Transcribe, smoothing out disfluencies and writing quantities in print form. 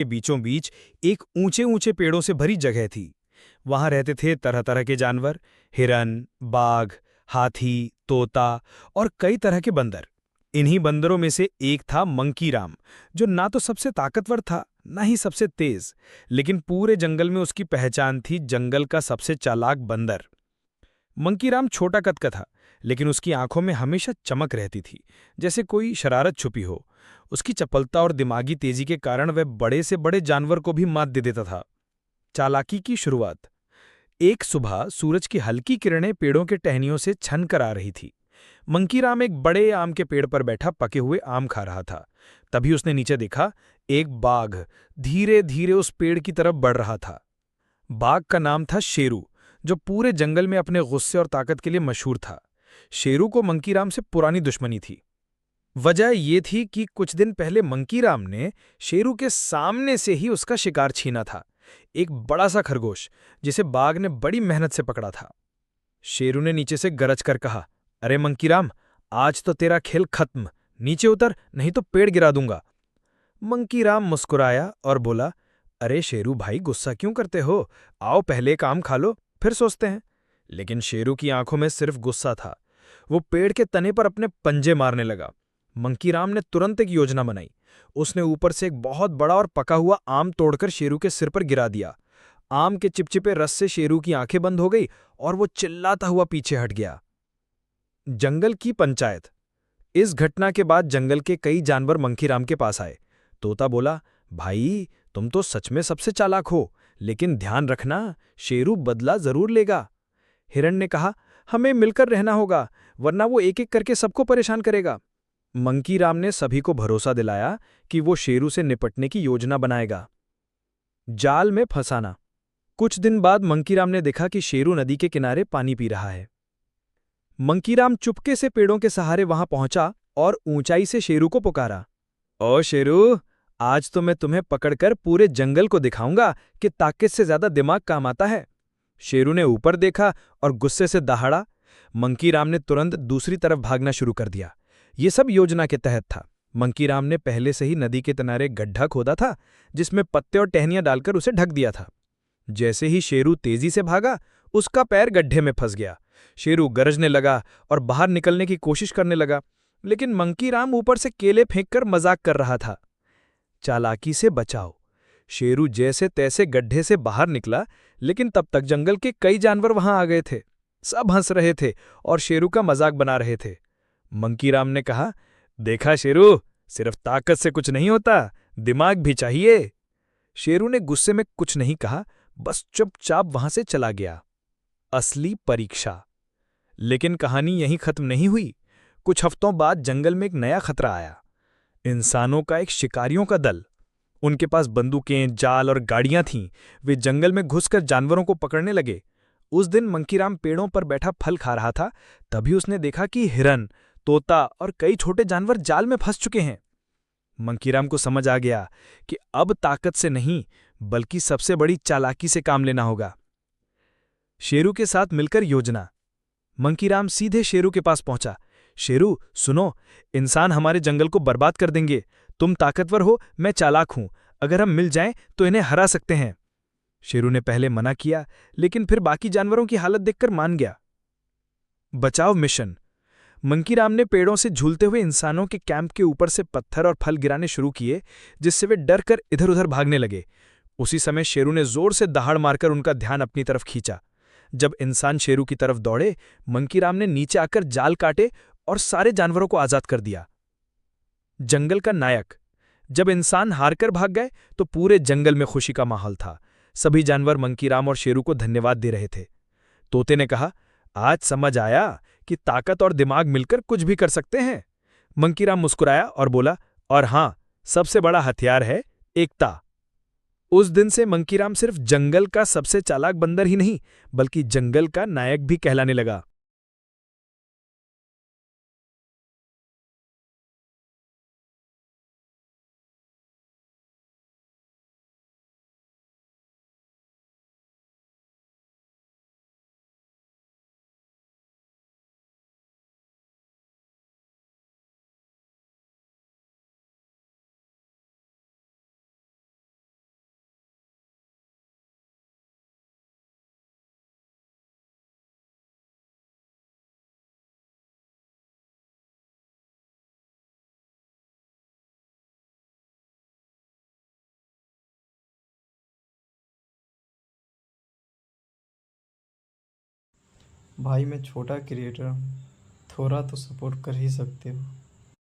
के बीचों बीच एक ऊंचे ऊंचे पेड़ों से भरी जगह थी। वहां रहते थे तरह तरह के जानवर, हिरन, बाघ, हाथी, तोता और कई तरह के बंदर। इन्हीं बंदरों में से एक था मंकी राम, जो ना तो सबसे ताकतवर था, ना ही सबसे तेज, लेकिन पूरे जंगल में उसकी पहचान थी जंगल का सबसे चालाक बंदर। मंकीराम छोटा कद का था, लेकिन उसकी आंखों में हमेशा चमक रहती थी, जैसे कोई शरारत छुपी हो। उसकी चपलता और दिमागी तेजी के कारण वह बड़े से बड़े जानवर को भी मात दे देता था। चालाकी की शुरुआत। एक सुबह सूरज की हल्की किरणें पेड़ों के टहनियों से छन कर आ रही थी। मंकीराम एक बड़े आम के पेड़ पर बैठा पके हुए आम खा रहा था। तभी उसने नीचे देखा, एक बाघ धीरे धीरे उस पेड़ की तरफ बढ़ रहा था। बाघ का नाम था शेरू, जो पूरे जंगल में अपने गुस्से और ताकत के लिए मशहूर था। शेरू को मंकीराम से पुरानी दुश्मनी थी। वजह ये थी कि कुछ दिन पहले मंकीराम ने शेरू के सामने से ही उसका शिकार छीना था, एक बड़ा सा खरगोश, जिसे बाघ ने बड़ी मेहनत से पकड़ा था। शेरू ने नीचे से गरज कर कहा, अरे मंकीराम, आज तो तेरा खेल खत्म। नीचे उतर, नहीं तो पेड़ गिरा दूंगा। मंकीराम मुस्कुराया और बोला, अरे शेरू भाई, गुस्सा क्यों करते हो? आओ पहले काम खा लो, फिर सोचते हैं। लेकिन शेरू की आंखों में सिर्फ गुस्सा था। वो पेड़ के तने पर अपने पंजे मारने लगा। मंकीराम ने तुरंत एक योजना बनाई। उसने ऊपर से एक बहुत बड़ा और पका हुआ आम तोड़कर शेरू के सिर पर गिरा दिया। आम के चिपचिपे रस से शेरू की आंखें बंद हो गई और वो चिल्लाता हुआ पीछे हट गया। जंगल की पंचायत। इस घटना के बाद जंगल के कई जानवर मंकीराम के पास आए। तोता बोला, भाई तुम तो सच में सबसे चालाक हो, लेकिन ध्यान रखना, शेरू बदला जरूर लेगा। हिरण ने कहा, हमें मिलकर रहना होगा, वरना वो एक एक करके सबको परेशान करेगा। मंकीराम ने सभी को भरोसा दिलाया कि वो शेरू से निपटने की योजना बनाएगा। जाल में फंसाना। कुछ दिन बाद मंकीराम ने देखा कि शेरू नदी के किनारे पानी पी रहा है। मंकीराम चुपके से पेड़ों के सहारे वहां पहुंचा और ऊंचाई से शेरू को पुकारा, ओ शेरू, आज तो मैं तुम्हें पकड़कर पूरे जंगल को दिखाऊंगा कि ताकत से ज्यादा दिमाग काम आता है। शेरू ने ऊपर देखा और गुस्से से दहाड़ा। मंकीराम ने तुरंत दूसरी तरफ भागना शुरू कर दिया। ये सब योजना के तहत था। मंकीराम ने पहले से ही नदी के किनारे गड्ढा खोदा था, जिसमें पत्ते और टहनियां डालकर उसे ढक दिया था। जैसे ही शेरू तेजी से भागा, उसका पैर गड्ढे में फंस गया। शेरू गरजने लगा और बाहर निकलने की कोशिश करने लगा, लेकिन मंकीराम ऊपर से केले फेंककर मजाक कर रहा था। चालाकी से बचाओ। शेरू जैसे तैसे गड्ढे से बाहर निकला, लेकिन तब तक जंगल के कई जानवर वहां आ गए थे। सब हंस रहे थे और शेरू का मजाक बना रहे थे। मंकीराम ने कहा, देखा शेरू, सिर्फ ताकत से कुछ नहीं होता, दिमाग भी चाहिए। शेरू ने गुस्से में कुछ नहीं कहा, बस चुपचाप वहां से चला गया। असली परीक्षा। लेकिन कहानी यहीं खत्म नहीं हुई। कुछ हफ्तों बाद जंगल में एक नया खतरा आया। इंसानों का एक शिकारियों का दल। उनके पास बंदूकें, जाल और गाड़ियां थीं। वे जंगल में घुसकर जानवरों को पकड़ने लगे। उस दिन मंकीराम पेड़ों पर बैठा फल खा रहा था। तभी उसने देखा कि हिरन, तोता और कई छोटे जानवर जाल में फंस चुके हैं। मंकीराम को समझ आ गया कि अब ताकत से नहीं, बल्कि सबसे बड़ी चालाकी से काम लेना होगा। शेरू के साथ मिलकर योजना। मंकीराम सीधे शेरू के पास पहुंचा। शेरू, सुनो, इंसान हमारे जंगल को बर्बाद कर देंगे। तुम ताकतवर हो, मैं चालाक हूं। अगर हम मिल जाएं तो इन्हें हरा सकते हैं। शेरू ने पहले मना किया, लेकिन फिर बाकी जानवरों की हालत देखकर मान गया। बचाव मिशन। मंकीराम ने पेड़ों से झूलते हुए इंसानों के कैंप के ऊपर से पत्थर और फल गिराने शुरू किए, जिससे वे डर कर इधर उधर भागने लगे। उसी समय शेरू ने जोर से दहाड़ मारकर उनका ध्यान अपनी तरफ खींचा। जब इंसान शेरू की तरफ दौड़े, मंकीराम ने नीचे आकर जाल काटे और सारे जानवरों को आजाद कर दिया। जंगल का नायक। जब इंसान हारकर भाग गए तो पूरे जंगल में खुशी का माहौल था। सभी जानवर मंकीराम और शेरू को धन्यवाद दे रहे थे। तोते ने कहा, आज समझ आया कि ताकत और दिमाग मिलकर कुछ भी कर सकते हैं। मंकीराम मुस्कुराया और बोला, और हां, सबसे बड़ा हथियार है एकता। उस दिन से मंकीराम सिर्फ जंगल का सबसे चालाक बंदर ही नहीं, बल्कि जंगल का नायक भी कहलाने लगा। भाई मैं छोटा क्रिएटर हूँ, थोड़ा तो सपोर्ट कर ही सकते हो।